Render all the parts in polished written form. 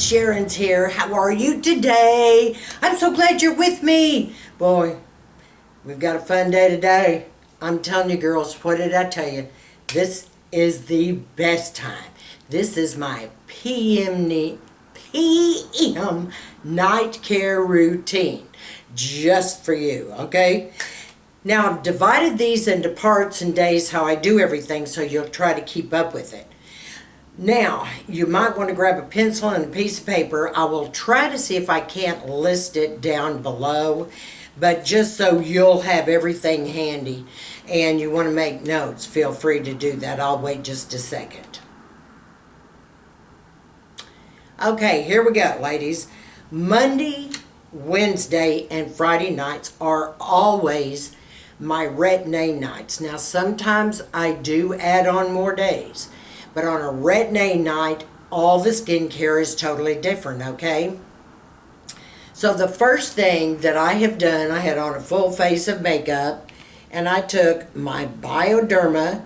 Sharon's here. How are you today? I'm so glad you're with me. Boy, we've got a fun day today. I'm telling you girls, what did I tell you? This is the best time. This is my PM night care routine. Just for you, okay? Now, I've divided these into parts and days how I do everything, so you'll try to keep up with it. Now, you might want to grab a pencil and a piece of paper. I will try to see if I can't list it down below, but just so you'll have everything handy and you want to make notes, feel free to do that. I'll wait just a second. Okay, here we go, ladies. Monday, Wednesday, and Friday nights are always my retin-A nights. Now, sometimes I do add on more days. But on a retin-A night, all the skincare is totally different, okay? So the first thing that I have done, I had on a full face of makeup, and I took my Bioderma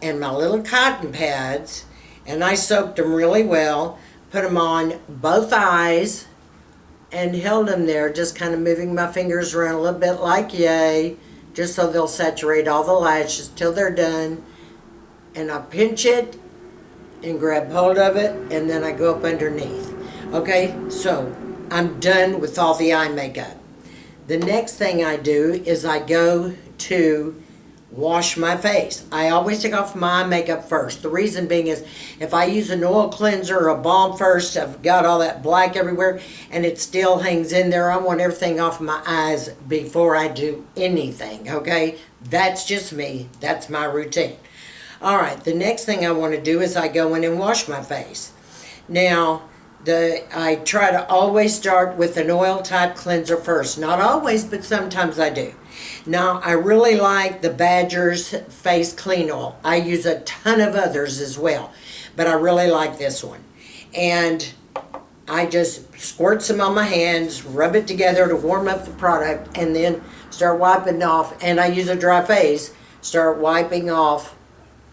and my little cotton pads, and I soaked them really well, put them on both eyes, and held them there, just kind of moving my fingers around a little bit like yay, just so they'll saturate all the lashes till they're done. And I pinch it and grab hold of it, and then I go up underneath. Okay, so I'm done with all the eye makeup. The next thing I do is I go to wash my face. I always take off my eye makeup first. The reason being is if I use an oil cleanser or a balm first, I've got all that black everywhere and it still hangs in there. I want everything off my eyes before I do anything, okay? That's just me. That's my routine. All right, the next thing I want to do is I go in and wash my face. Now, I try to always start with an oil type cleanser first. Not always, but sometimes I do. Now, I really like the Badger's Face Clean Oil. I use a ton of others as well, but I really like this one. And I just squirt some on my hands, rub it together to warm up the product, and then start wiping off. And I use a dry face, start wiping off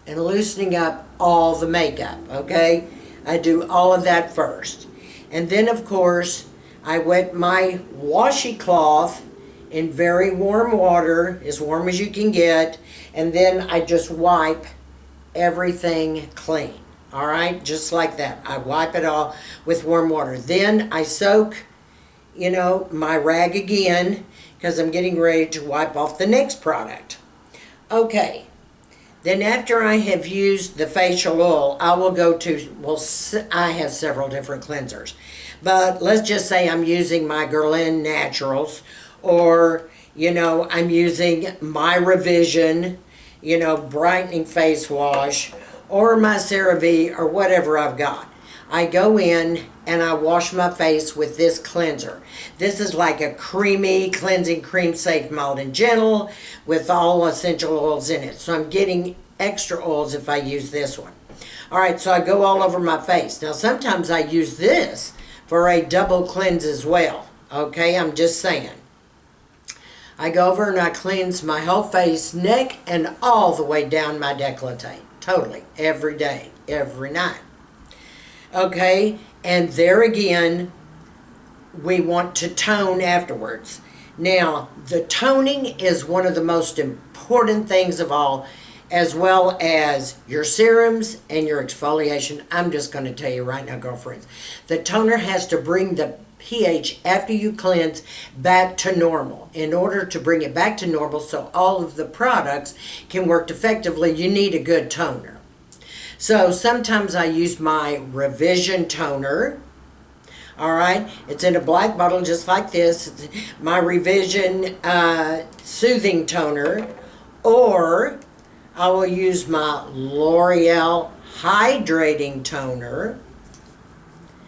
and loosening up all the makeup, okay? I do all of that first. And then, of course, I wet my washi cloth in very warm water, as warm as you can get, and then I just wipe everything clean. All right, just like that. I wipe it all with warm water. Then I soak, my rag again, because I'm getting ready to wipe off the next product. Okay. Then after I have used the facial oil, I will go to, I have several different cleansers. But let's just say I'm using my Guerlain Naturals, or, I'm using my Revision, brightening face wash, or my CeraVe, or whatever I've got. I go in and I wash my face with this cleanser. This is like a creamy cleansing cream, safe, mild, and gentle with all essential oils in it. So I'm getting extra oils if I use this one. All right, so I go all over my face. Now sometimes I use this for a double cleanse as well. Okay, I'm just saying. I go over and I cleanse my whole face, neck, and all the way down my décolleté. Totally, every day, every night. Okay, and there again, we want to tone afterwards. Now, the toning is one of the most important things of all, as well as your serums and your exfoliation. I'm just going to tell you right now, girlfriends, the toner has to bring the pH after you cleanse back to normal. In order to bring it back to normal so all of the products can work effectively, you need a good toner. So sometimes I use my Revision toner. All right, it's in a black bottle just like this. It's my Revision Soothing Toner, or I will use my L'Oreal Hydrating Toner,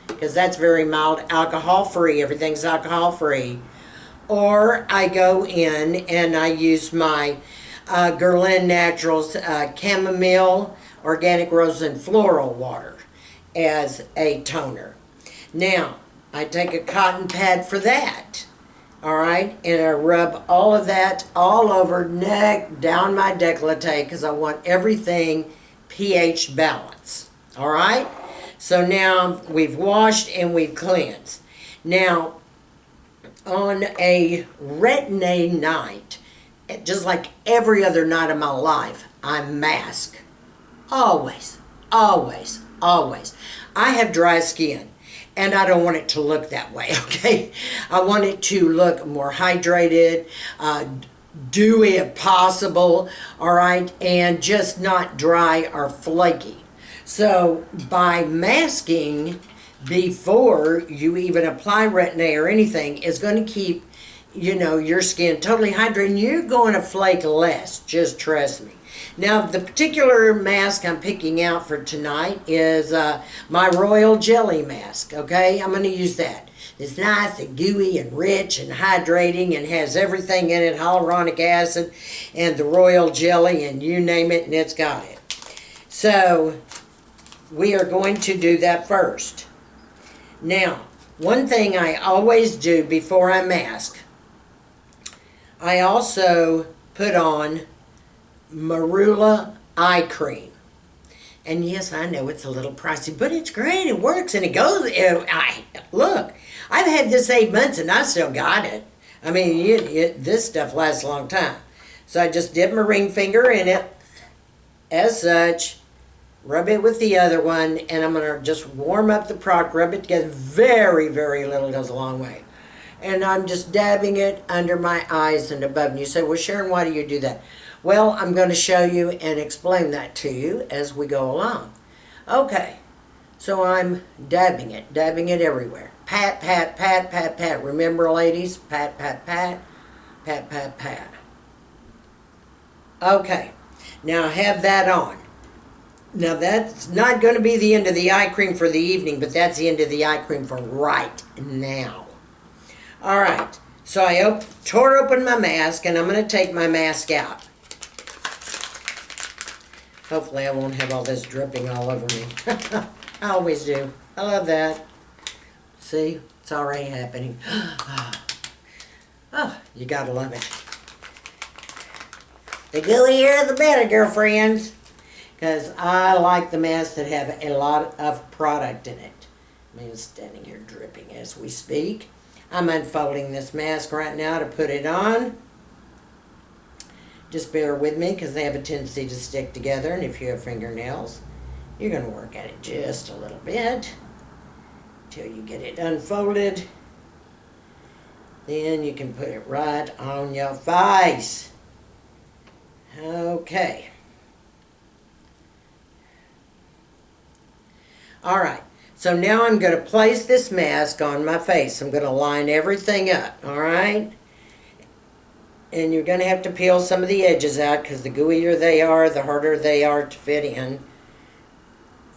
because that's very mild, alcohol-free. Everything's alcohol-free. Or I go in and I use my Guerlain Naturals Chamomile Organic Rose and Floral Water as a toner. Now, I take a cotton pad for that. All right, and I rub all of that all over, neck, down my décolleté, because I want everything pH balance. All right? So now we've washed and we've cleansed. Now, on a retin-A night, just like every other night of my life, I mask. Always, always, always. I have dry skin, and I don't want it to look that way, okay? I want it to look more hydrated, dewy if possible, all right, and just not dry or flaky. So by masking before you even apply retin-A or anything is going to keep, your skin totally hydrated, and you're going to flake less, just trust me. Now, the particular mask I'm picking out for tonight is my Royal Jelly mask, okay? I'm going to use that. It's nice and gooey and rich and hydrating and has everything in it, hyaluronic acid and the royal jelly and you name it, and it's got it. So, we are going to do that first. Now, one thing I always do before I mask, I also put on Marula eye cream. And yes, I know it's a little pricey, but it's great. It works and it goes. Look, I've had this 8 months and I still got it. I mean, this stuff lasts a long time. So I just dip my ring finger in it as such, rub it with the other one, and I'm going to just warm up the product, rub it together. Very, very little goes a long way. And I'm just dabbing it under my eyes and above. And you say, well, Sharon, why do you do that? Well, I'm going to show you and explain that to you as we go along. Okay, so I'm dabbing it everywhere. Pat, pat, pat, pat, pat. Remember, ladies? Pat, pat, pat, pat, pat, pat. Okay, now I have that on. Now that's not going to be the end of the eye cream for the evening, but that's the end of the eye cream for right now. All right, so I tore open my mask, and I'm going to take my mask out. Hopefully I won't have all this dripping all over me. I always do. I love that. See, it's already happening. Oh, you gotta love it. The gooier the better, girlfriends. Because I like the masks that have a lot of product in it. I'm standing here dripping as we speak. I'm unfolding this mask right now to put it on. Just bear with me because they have a tendency to stick together, and if you have fingernails, you're going to work at it just a little bit until you get it unfolded. Then you can put it right on your face. Okay. Alright, so now I'm going to place this mask on my face. I'm going to line everything up, alright? And you're going to have to peel some of the edges out because the gooier they are, the harder they are to fit in.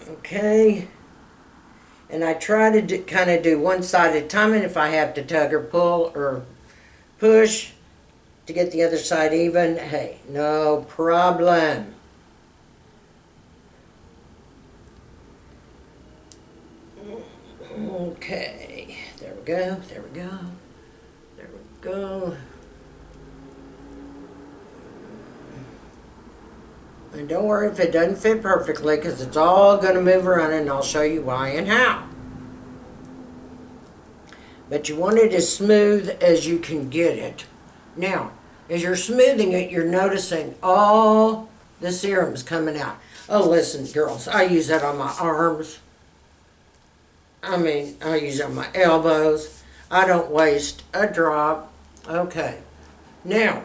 Okay. And I try to kind of do one side at a time, and if I have to tug or pull or push to get the other side even, hey, no problem. Okay. There we go. There we go. There we go. And don't worry if it doesn't fit perfectly, because it's all going to move around, and I'll show you why and how. But you want it as smooth as you can get it. Now, as you're smoothing it, you're noticing all the serum's coming out. Oh, listen, girls, I use that on my arms. I use it on my elbows. I don't waste a drop. Okay. Now,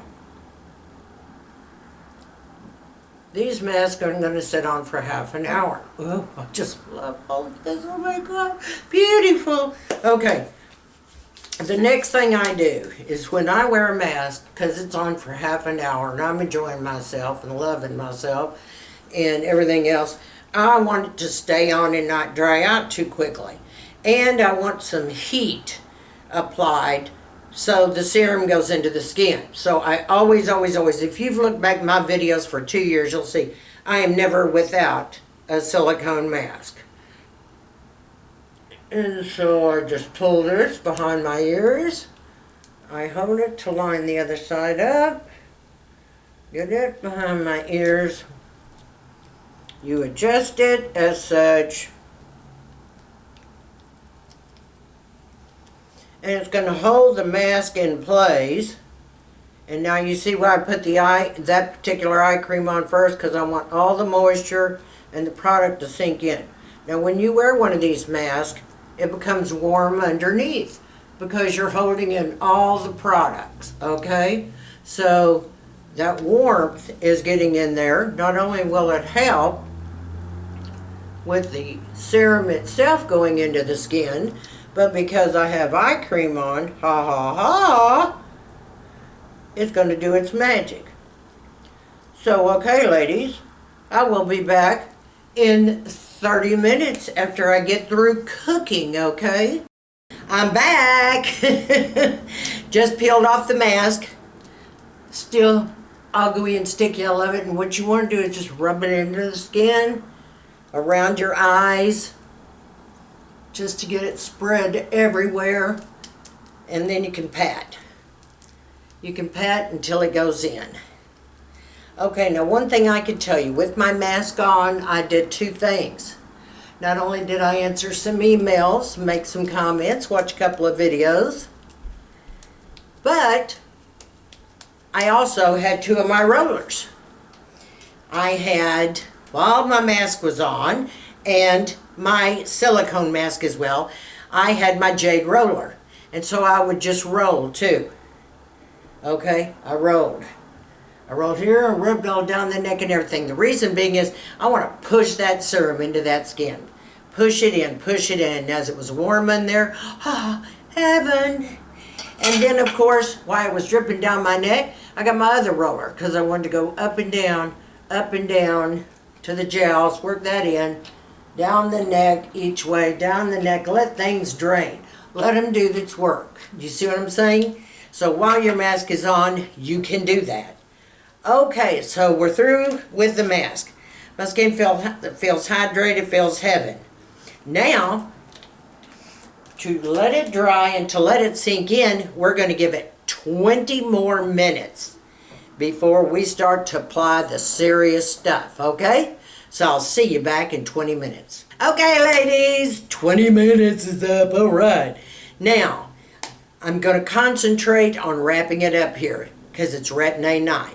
these masks are going to sit on for half an hour. Oh, I just love all of this. Oh my God. Beautiful. Okay. The next thing I do is when I wear a mask, because it's on for half an hour and I'm enjoying myself and loving myself and everything else, I want it to stay on and not dry out too quickly. And I want some heat applied so the serum goes into the skin. So I always, if you've looked back at my videos for 2 years, you'll see I am never without a silicone mask. And so I just pull this behind my ears. I hold it to line the other side up. Get it behind my ears. You adjust it as such. and it's going to hold the mask in place. And now you see why I put that particular eye cream on first, because I want all the moisture and the product to sink in. Now when you wear one of these masks, it becomes warm underneath because you're holding in all the products, okay? So that warmth is getting in there. Not only will it help with the serum itself going into the skin, but because I have eye cream on, ha ha ha, it's going to do its magic. So, okay, ladies, I will be back in 30 minutes after I get through cooking, okay? I'm back. Just peeled off the mask. Still all gooey and sticky, I love it. And what you want to do is just rub it into the skin, around your eyes, just to get it spread everywhere. And then you can pat. You can pat until it goes in. Okay, now one thing I can tell you, with my mask on, I did two things. Not only did I answer some emails, make some comments, watch a couple of videos, but I also had two of my rollers. I had, while my mask was on, and my silicone mask as well, I had my jade roller. And so I would just roll too. Okay, I rolled. I rolled here and rubbed all down the neck and everything. The reason being is I want to push that serum into that skin. Push it in, push it in. As it was warm in there, ah, heaven. And then, of course, while it was dripping down my neck, I got my other roller because I wanted to go up and down to the jowls, work that in, down the neck each way, down the neck. Let things drain. Let them do its work. You see what I'm saying? So while your mask is on, you can do that. Okay, so we're through with the mask. My skin feels hydrated, feels heaven. Now, to let it dry and to let it sink in, we're going to give it 20 more minutes before we start to apply the serious stuff, okay? So I'll see you back in 20 minutes. Okay, ladies, 20 minutes is up, all right. Now, I'm going to concentrate on wrapping it up here because it's Retin-A 9.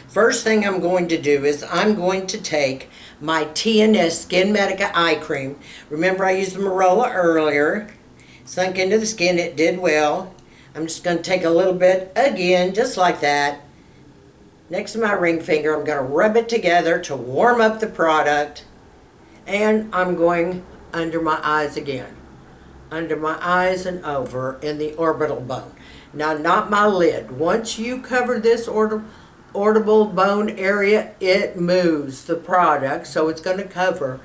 First thing I'm going to do is I'm going to take my TNS Skin Medica eye cream. Remember I used the Marola earlier. Sunk into the skin, it did well. I'm just going to take a little bit again, just like that. Next to my ring finger, I'm going to rub it together to warm up the product. And I'm going under my eyes again. Under my eyes and over in the orbital bone. Now, not my lid. Once you cover this orbital bone area, it moves the product, so it's going to cover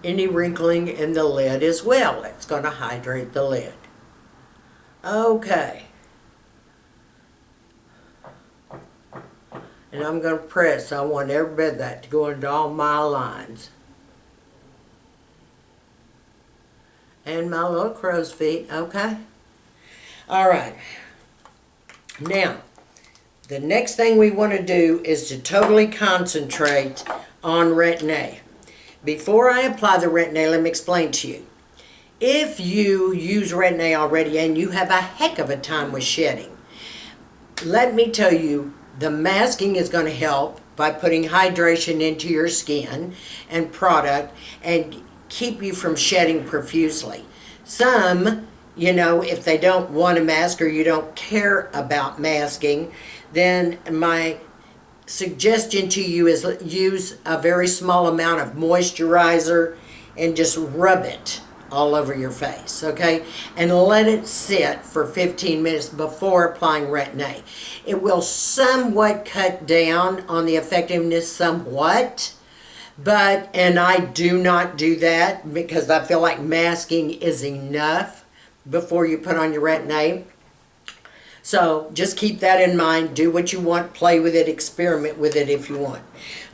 any wrinkling in the lid as well. It's going to hydrate the lid. Okay. And I'm going to press. I want every bit of that to go into all my lines. And my little crow's feet, okay? All right. Now, the next thing we want to do is to totally concentrate on Retin-A. Before I apply the Retin-A, let me explain to you. If you use Retin-A already and you have a heck of a time with shedding, let me tell you, the masking is going to help by putting hydration into your skin and product and keep you from shedding profusely. Some, you know, if they don't want a mask or you don't care about masking, then my suggestion to you is use a very small amount of moisturizer and just rub it all over your face, okay? And let it sit for 15 minutes before applying Retin-A. It will somewhat cut down on the effectiveness somewhat, but, and I do not do that because I feel like masking is enough before you put on your Retin-A. So just keep that in mind. Do what you want, play with it, experiment with it if you want.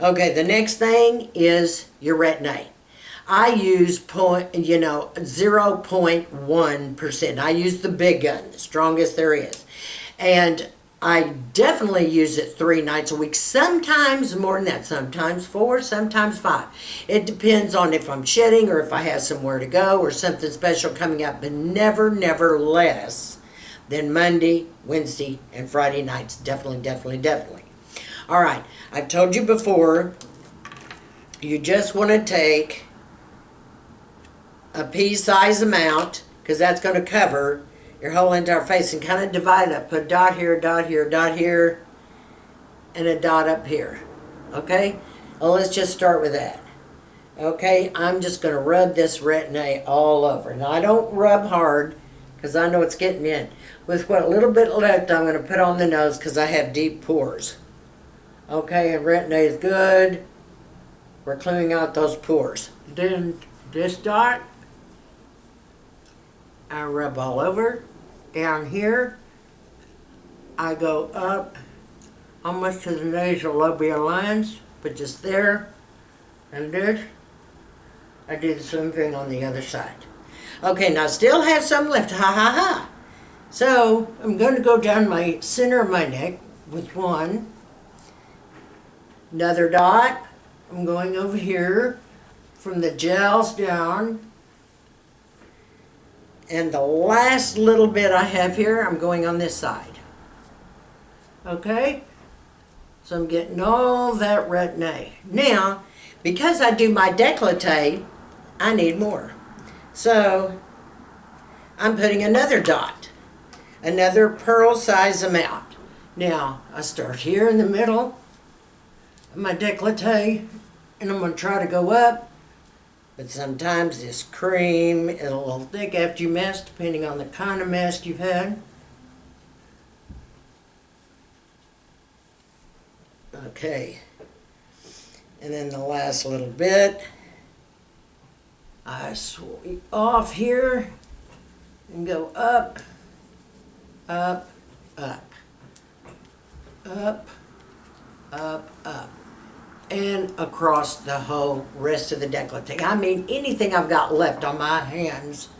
Okay, the next thing is your Retin-A. I use 0.1%. I use the big gun, the strongest there is. And I definitely use it 3 nights a week, sometimes more than that, sometimes 4, sometimes 5. It depends on if I'm shedding or if I have somewhere to go or something special coming up, but never less then Monday, Wednesday, and Friday nights. Definitely, definitely, definitely. All right, I've told you before, you just want to take a pea-size amount, because that's going to cover your whole entire face, and kind of divide it up. Put a dot here, dot here, dot here, and a dot up here. Okay? Well, let's just start with that. Okay, I'm just going to rub this retin-A all over. Now, I don't rub hard because I know it's getting in. With what little bit left, I'm going to put on the nose because I have deep pores. Okay, and retin-A is good. We're cleaning out those pores. Then this dot, I rub all over. Down here, I go up almost to the nasal labial lines, but just there. And this, I do the same thing on the other side. Okay, now still have some left, ha ha ha. So, I'm going to go down my center of my neck with one. Another dot, I'm going over here from the gels down. And the last little bit I have here, I'm going on this side. Okay? So I'm getting all that retin-A. Now, because I do my décolleté, I need more. So, I'm putting another dot. Another pearl size amount. Now, I start here in the middle of my décolleté, and I'm going to try to go up. But sometimes this cream is a little thick after you mask, depending on the kind of mask you've had. Okay. And then the last little bit, I sweep off here and go up, up, up, up, up, up, and across the whole rest of the décolleté. I mean, anything I've got left on my hands,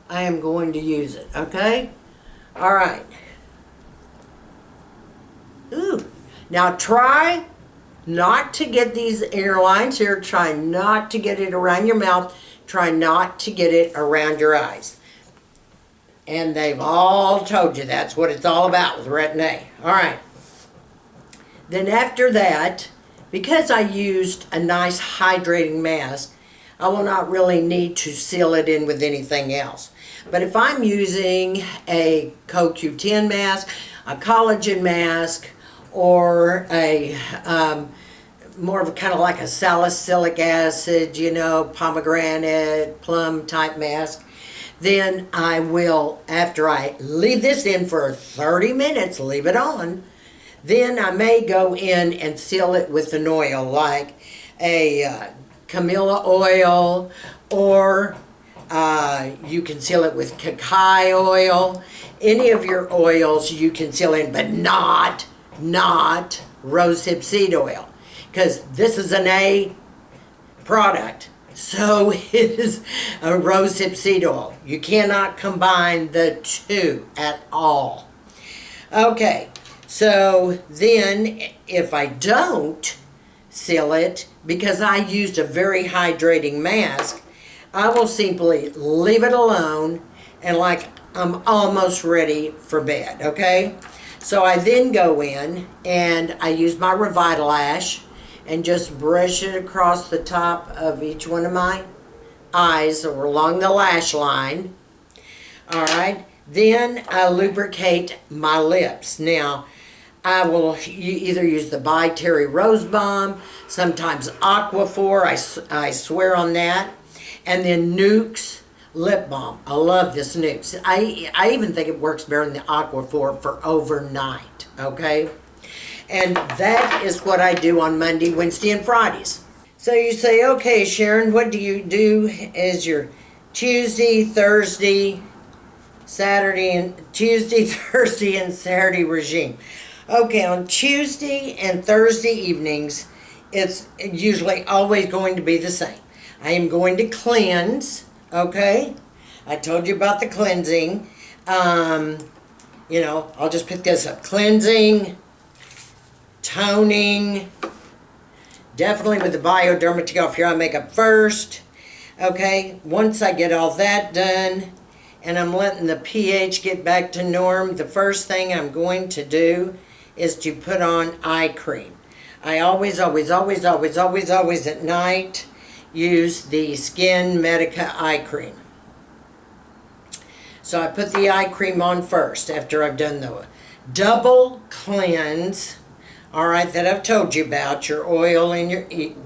I am going to use it, okay? All right. Ooh. Now try not to get these inner lines here. Try not to get it around your mouth. Try not to get it around your eyes. And they've all told you that's what it's all about with retin-A. All right. Then after that, because I used a nice hydrating mask, I will not really need to seal it in with anything else. But if I'm using a CoQ10 mask, a collagen mask, or a more of a kind of like a salicylic acid, you know, pomegranate, plum type mask, then I will, after I leave this in for 30 minutes, leave it on, then I may go in and seal it with an oil like a Camilla oil, or you can seal it with cacao oil. Any of your oils you can seal in, but not rosehip seed oil, because this is an A product. So is a rosehip seed oil. You cannot combine the two at all. Okay, so then if I don't seal it, because I used a very hydrating mask, I will simply leave it alone, and like I'm almost ready for bed, okay? So I then go in and I use my Revitalash and just brush it across the top of each one of my eyes or along the lash line. All right. Then I lubricate my lips. Now, I will either use the By Terry Rose Balm, sometimes Aquaphor, I swear on that, and then Nuke's lip balm. I love this Nuke's. I even think it works better than the Aquaphor for overnight, okay? And that is what I do on Monday, Wednesday, and Fridays. So you say, okay, Sharon, what do you do as your Tuesday, Thursday, Thursday, and Saturday regime? Okay, on Tuesday and Thursday evenings, it's usually always going to be the same. I am going to cleanse, okay? I told you about the cleansing. You know, I'll just pick this up. Cleansing, toning, definitely with the Bioderma take off your eye makeup first. Okay, once I get all that done, and I'm letting the pH get back to norm, the first thing I'm going to do is to put on eye cream. I always at night use the Skin Medica eye cream. So I put the eye cream on first after I've done the double cleanse, all right, that I've told you about. Your oil and your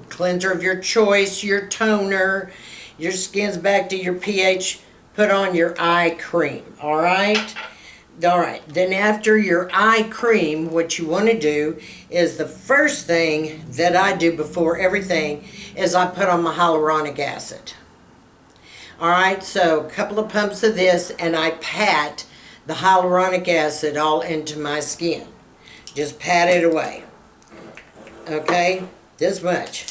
cleanser of your choice, your toner, your skin's back to your pH, put on your eye cream, all right? All right, then after your eye cream, what you want to do is the first thing that I do before everything is I put on my hyaluronic acid. All right, so a couple of pumps of this, and I pat the hyaluronic acid all into my skin. Just pat it away. Okay, this much.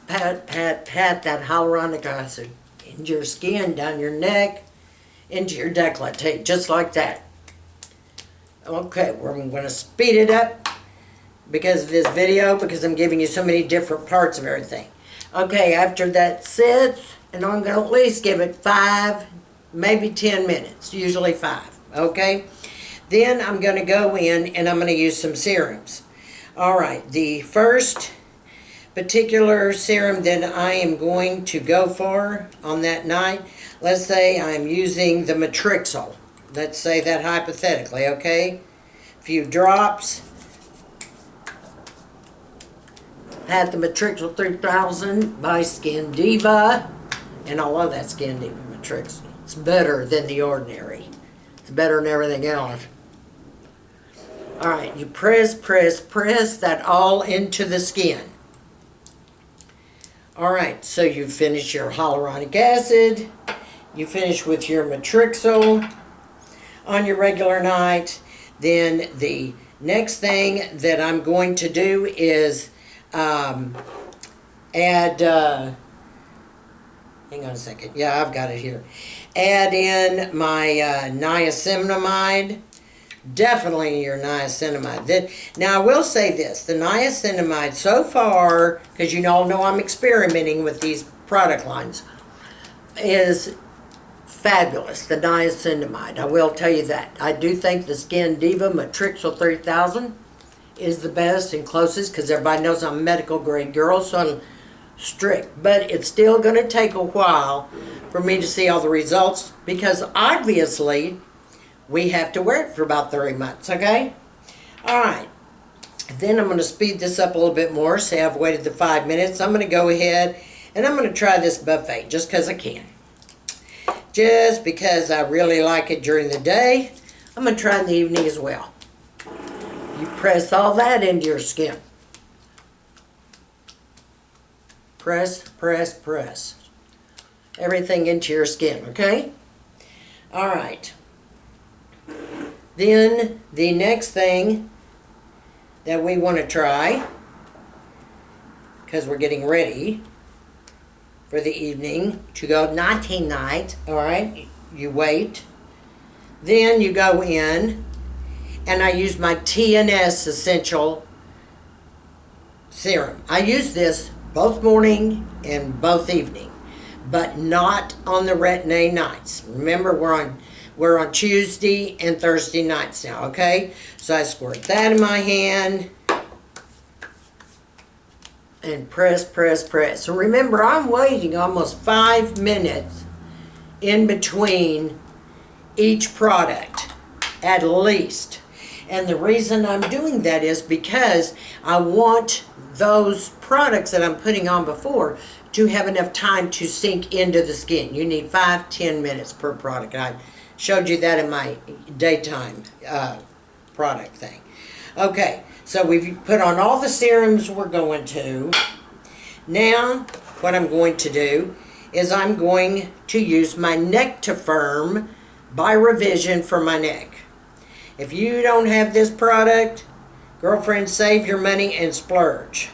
Pat that hyaluronic acid into your skin, down your neck, into your décolleté, just like that. Okay, we're going to speed it up because of this video, because I'm giving you so many different parts of everything. Okay, after that sits, and I'm going to at least give it 5, maybe 10 minutes, usually 5, okay? Then I'm going to go in and I'm going to use some serums. All right, the first particular serum that I am going to go for on that night, let's say I'm using the Matrixyl. Let's say that hypothetically, okay? A few drops. Had the Matrixyl 3000 by Skin Diva. And I love that Skin Diva Matrixyl. It's better than the ordinary. It's better than everything else. Alright, you press that all into the skin. Alright, so you finish your hyaluronic acid. You finish with your Matrixyl on your regular night. Then the next thing that I'm going to do is add, hang on a second, yeah, I've got it here. Add in my niacinamide. Definitely your niacinamide. Now I will say this, the niacinamide so far, because you all know I'm experimenting with these product lines, is fabulous, the niacinamide. I will tell you that. I do think the Skin Diva Matrixyl 3000 is the best and closest, because everybody knows I'm a medical grade girl, so I'm strict. But it's still going to take a while for me to see all the results, because obviously we have to wear it for about 30 months, okay? All right. Then I'm going to speed this up a little bit more. Say I've waited the 5 minutes. I'm going to go ahead and I'm going to try this buffet just because I can. Just because I really like it during the day. I'm going to try in the evening as well. You press all that into your skin. Press, press, press. Everything into your skin, okay? All right. Then the next thing that we want to try, because we're getting ready for the evening to go night, all right? You wait. Then you go in, and I use my TNS Essential Serum. I use this both morning and both evening, but not on the retin-A nights. Remember, we're on Tuesday and Thursday nights now, okay? So I squirt that in my hand and press, press, press. So remember, I'm waiting almost 5 minutes in between each product, at least. And the reason I'm doing that is because I want those products that I'm putting on before to have enough time to sink into the skin. You need 5-10 minutes per product. I showed you that in my daytime product thing. Okay, so we've put on all the serums we're going to. Now, what I'm going to do is I'm going to use my Neck to Firm by Revision for my neck. If you don't have this product, girlfriend, save your money and splurge.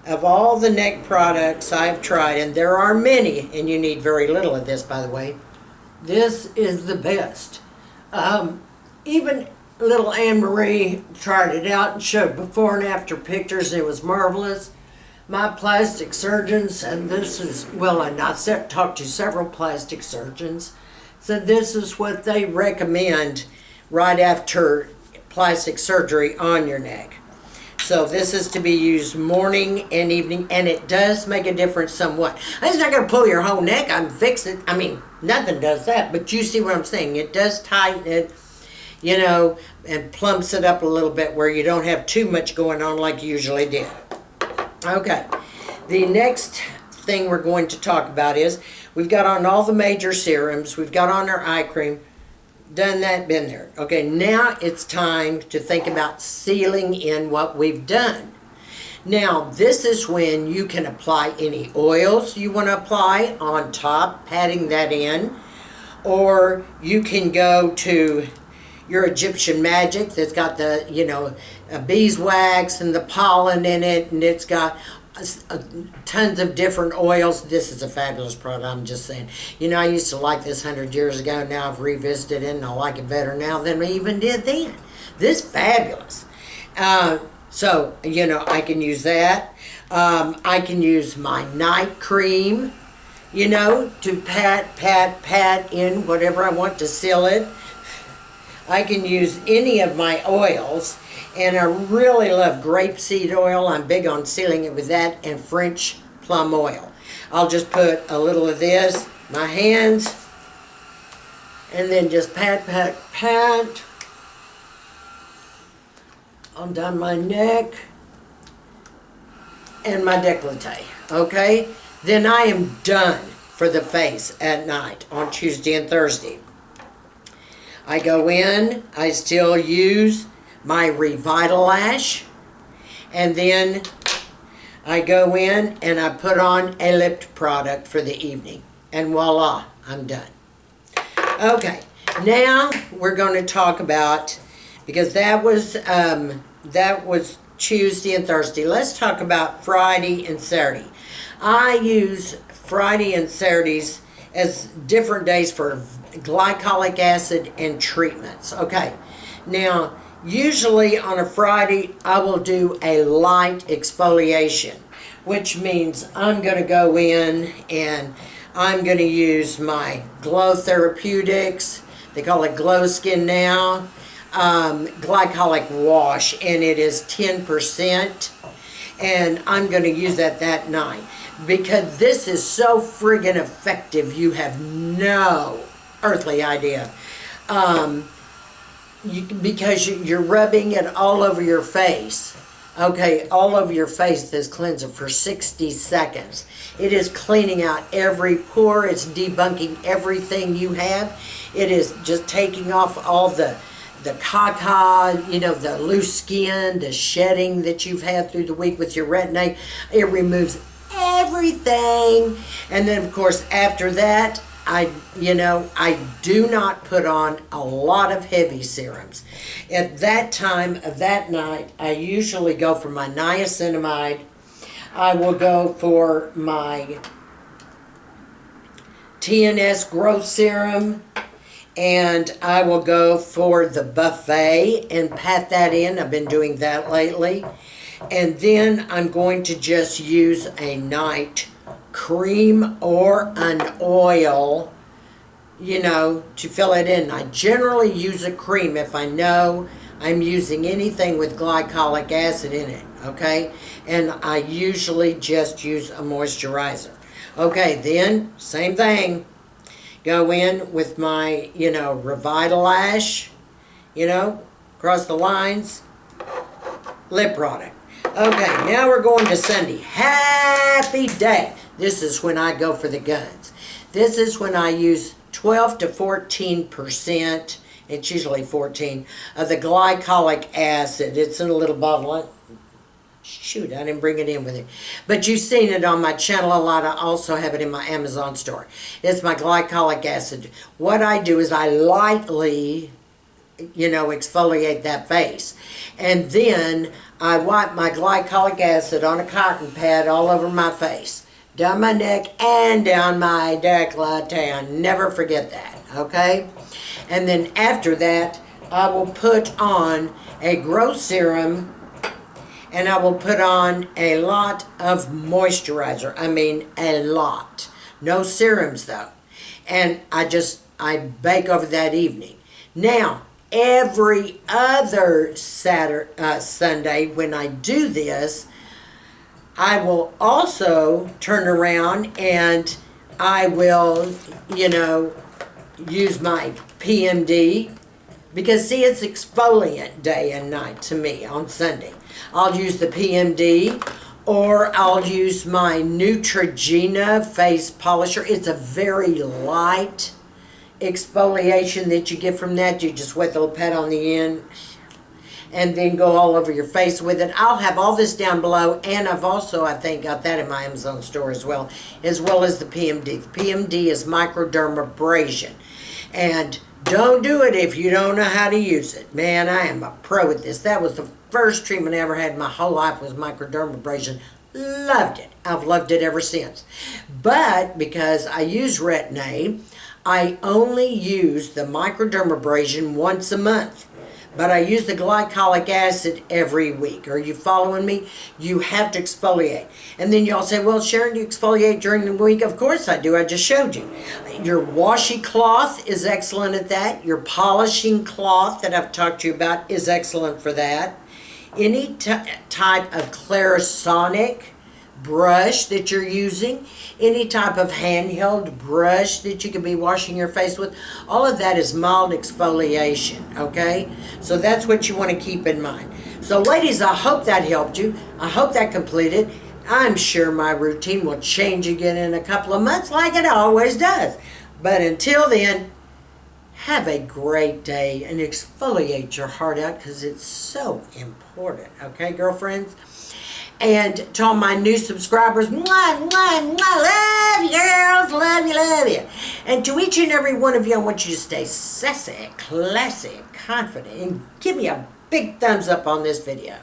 Of all the neck products I've tried, and there are many, and you need very little of this, by the way, this is the best. Even little Anne-Marie tried it out and showed before and after pictures, and it was marvelous. My plastic surgeons, and this is, well, I talked to several plastic surgeons, So this is what they recommend right after plastic surgery on your neck. So this is to be used morning and evening, and it does make a difference somewhat. It's not going to pull your whole neck. I'm fixing. I mean, nothing does that, but you see what I'm saying. It does tighten it, you know, and plumps it up a little bit where you don't have too much going on like you usually did. Okay, the next thing we're going to talk about is we've got on all the major serums. We've got on our eye cream. Done that, been there. Okay, now it's time to think about sealing in what we've done. Now, this is when you can apply any oils you want to apply on top, patting that in, or you can go to your Egyptian Magic that's got the, you know, beeswax and the pollen in it, and it's got tons of different oils. This is a fabulous product, I'm just saying. You know, I used to like this 100 years ago. Now I've revisited it and I like it better now than I even did then. This is fabulous. So, you know, I can use that. I can use my night cream, you know, to pat in whatever I want to seal it. I can use any of my oils. And I really love grapeseed oil. I'm big on sealing it with that, and French plum oil. I'll just put a little of this, my hands, and then just pat on down my neck and my décolleté. Okay? Then I am done for the face at night on Tuesday and Thursday. I go in, I still use my Revitalash, and then I go in and I put on a lip product for the evening, and voila, I'm done. Okay, now we're going to talk about, because that was Tuesday and Thursday. Let's talk about Friday and Saturday. I use Friday and Saturdays as different days for glycolic acid and treatments. Okay, now usually on a Friday, I will do a light exfoliation, which means I'm going to go in and I'm going to use my Glow Therapeutics. They call it Glow Skin now. Glycolic wash, and it is 10%. And I'm going to use that night because this is so friggin' effective. You have no earthly idea. Because you're rubbing it all over your face. Okay, all over your face, this cleanser for 60 seconds. It is cleaning out every pore. It's debunking everything you have. It is just taking off all the caca, you know, the loose skin, the shedding that you've had through the week with your retin-A. It removes everything. And then, of course, after that, I do not put on a lot of heavy serums. At that time of that night, I usually go for my niacinamide. I will go for my TNS growth serum, and I will go for the buffet and pat that in. I've been doing that lately. And then I'm going to just use a night cream or an oil, you know, to fill it in. I generally use a cream if I know I'm using anything with glycolic acid in it, okay? And I usually just use a moisturizer. Okay, then, same thing. Go in with my, you know, Revitalash, you know, across the lines, lip product. Okay, now we're going to Sunday. Happy day. This is when I go for the guns. This is when I use 12 to 14%, it's usually 14, of the glycolic acid. It's in a little bottle. Shoot, I didn't bring it in with it. But you've seen it on my channel a lot. I also have it in my Amazon store. It's my glycolic acid. What I do is I lightly, you know, exfoliate that face. And then I wipe my glycolic acid on a cotton pad all over my face, down my neck and down my décolleté. I never forget that, okay? And then after that, I will put on a growth serum, and I will put on a lot of moisturizer. I mean, a lot. No serums, though. And I just I bake over that evening. Now, every other Sunday when I do this, I will also turn around and I will, use my PMD, because see, it's exfoliant day and night to me on Sunday. I'll use the PMD, or I'll use my Neutrogena face polisher. It's a very light exfoliation that you get from that. You just wet the little pad on the end and then go all over your face with it. I'll have all this down below, and I've also, I think, got that in my Amazon store as well as the PMD. The PMD is microdermabrasion, and don't do it if you don't know how to use it. Man, I am a pro at this. That was the first treatment I ever had in my whole life, was microdermabrasion. Loved it. I've loved it ever since. But because I use Retin-A, I only use the microdermabrasion once a month. But I use the glycolic acid every week. Are you following me? You have to exfoliate. And then y'all say, well, Sharon, do you exfoliate during the week? Of course I do. I just showed you. Your washi cloth is excellent at that. Your polishing cloth that I've talked to you about is excellent for that. Any type of Clarisonic brush that you're using, any type of handheld brush that you could be washing your face with, all of that is mild exfoliation, okay? So that's what you want to keep in mind. So ladies, I hope that helped you. I hope that completed. I'm sure my routine will change again in a couple of months like it always does. But until then, have a great day and exfoliate your heart out, because it's so important, okay, girlfriends? And to all my new subscribers, mwah, mwah, mwah, love you, girls, love you, love you. And to each and every one of you, I want you to stay sassy, classy, confident, and give me a big thumbs up on this video.